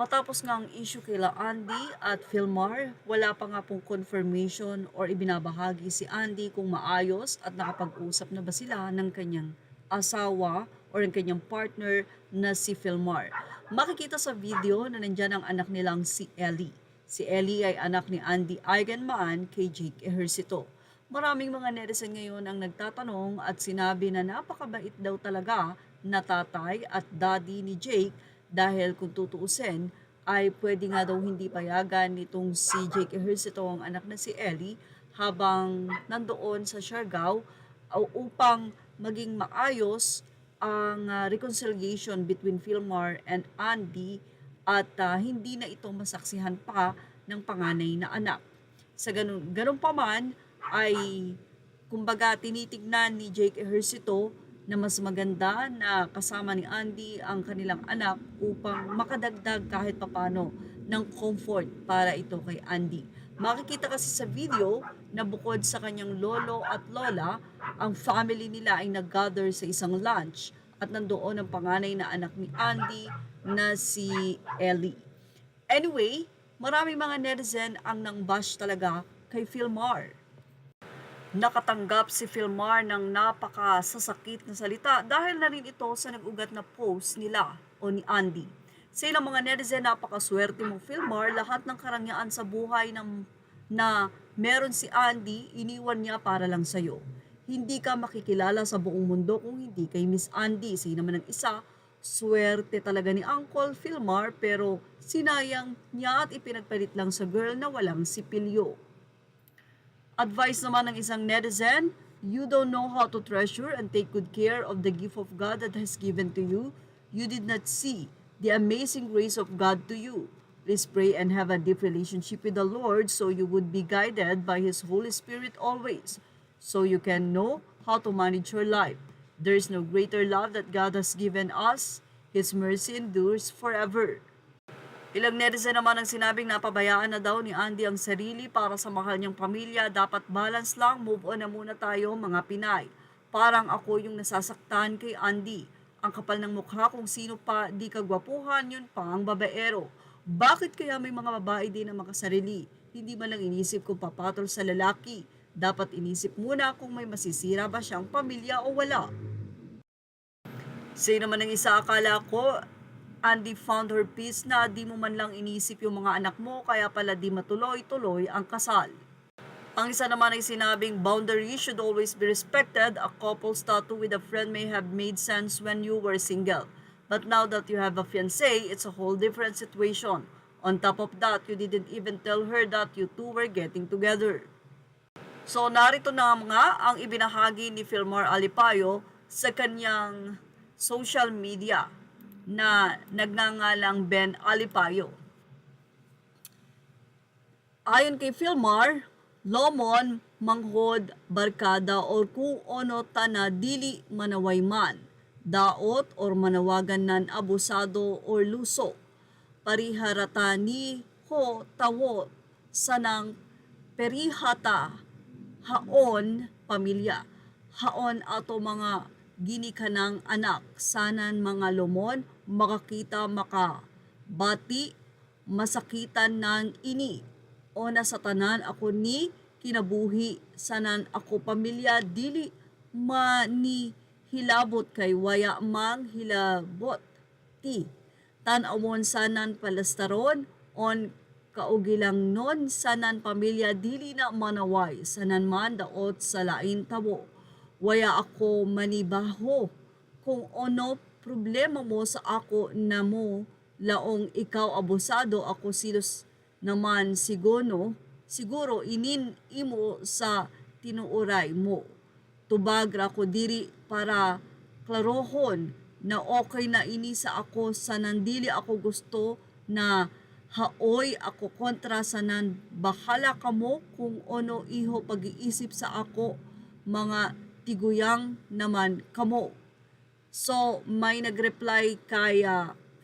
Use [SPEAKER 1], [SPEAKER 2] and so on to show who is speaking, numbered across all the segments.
[SPEAKER 1] Matapos nga ang issue kila Andy at Philmar, wala pa nga pong confirmation or ibinabahagi si Andy kung maayos at nakapag-usap na ba sila ng kanyang asawa or ng kanyang partner na si Philmar. Makikita sa video na nandyan ang anak nilang si Ellie. Si Ellie ay anak ni Andy Eigenman kay Jake Ejercito. Maraming mga netizen ngayon ang nagtatanong at sinabi na napakabait daw talaga na tatay at daddy ni Jake dahil kung tutuusin ay pwede nga daw hindi payagan nitong si Jake Ejercito ang anak na si Ellie habang nandoon sa Siargao upang maging maayos ang reconciliation between Philmar and Andy at hindi na ito masaksihan pa ng panganay na anak. Sa ganun pa man ay kumbaga tinitignan ni Jake Ejercito na mas maganda na kasama ni Andy ang kanilang anak upang makadagdag kahit papano ng comfort para ito kay Andy. Makikita kasi sa video na bukod sa kanyang lolo at lola, ang family nila ay nag-gather sa isang lunch at nandoon ang panganay na anak ni Andy na si Ellie. Anyway, maraming mga netizen ang nang-bash talaga kay Philmar. Nakatanggap si Philmar ng napakasasakit na salita dahil na rin ito sa nag-ugat na post nila o ni Andy. Sa ilang mga netizen, napakaswerte mo Philmar, lahat ng karangyaan sa buhay na meron si Andy, iniwan niya para lang sa'yo. Hindi ka makikilala sa buong mundo kung hindi kay Miss Andy. Sige naman ang isa, swerte talaga ni Uncle Philmar pero sinayang niya at ipinagpalit lang sa girl na walang sipilyo. Advice naman ng isang netizen, you don't know how to treasure and take good care of the gift of God that has given to you. You did not see the amazing grace of God to you. Please pray and have a deep relationship with the Lord so you would be guided by His Holy Spirit always, so you can know how to manage your life. There is no greater love that God has given us. His mercy endures forever. Ilang netizen naman ang sinabing napabayaan na daw ni Andy ang sarili para sa mahal niyang pamilya. Dapat balance lang, move on na muna tayo mga Pinay. Parang ako yung nasasaktan kay Andy. Ang kapal ng mukha kung sino pa di kagwapuhan, yun pa ang babaero. Bakit kaya may mga babae din na makasarili? Hindi man lang inisip kung papatol sa lalaki. Dapat inisip muna kung may masisira ba siyang pamilya o wala. Sino naman ang isa, akala ko Andy found her peace na di mo man lang inisip yung mga anak mo kaya pala di matuloy-tuloy ang kasal. Ang isa naman ay sinabing boundaries should always be respected. A couple's tattoo with a friend may have made sense when you were single. But now that you have a fiancé, it's a whole different situation. On top of that, you didn't even tell her that you two were getting together. So narito na nga ang ibinahagi ni Philmar Alipayo sa kanyang social media na nagngangalang Ben Alipayo. Ayon kay Philmar, lomon, manghod, barkada or kung ono tana dili manaway man, daot or manawagan nan abusado or luso, pariharata ni ho tawo sanang perihata haon pamilya, haon ato mga ginikanang anak, sanan mga lumon, makakita makabati, masakitan ng ini, o nasatanan ako ni kinabuhi, sanan ako pamilya, dili manihilabot kay waya mang hilabot, ti, tanawon sanan palastaron, on kaugilang non sanan pamilya, dili na manaway, sanan man daot sa lain tabo. Waya ako manibaho kung ano problema mo sa ako na mo laong ikaw abusado ako silos naman siguro inin imo sa tinuuray mo. Tubagra ko diri para klarohon na okay na ini sa ako sa nandili ako gusto na haoy ako kontra sa nan bahala kamo kung ano iho pag-iisip sa ako mga tiguyang naman kamo. So, may nag-reply kay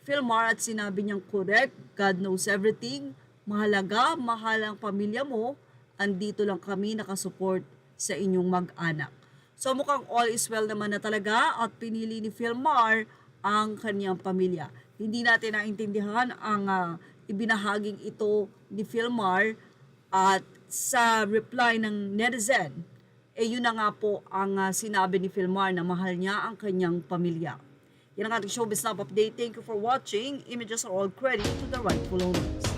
[SPEAKER 1] Philmar at sinabi niyang correct, God knows everything, mahalaga, mahal ang pamilya mo, andito lang kami nakasupport sa inyong mag-anak. So, mukhang all is well naman na talaga at pinili ni Philmar ang kanyang pamilya. Hindi natin naintindihan ang ibinahaging ito ni Filmar at sa reply ng netizen, yun na nga po ang sinabi ni Filmar na mahal niya ang kanyang pamilya. Yan ang ating showbiz now update. Thank you for watching. Images are all credit to the rightful owners.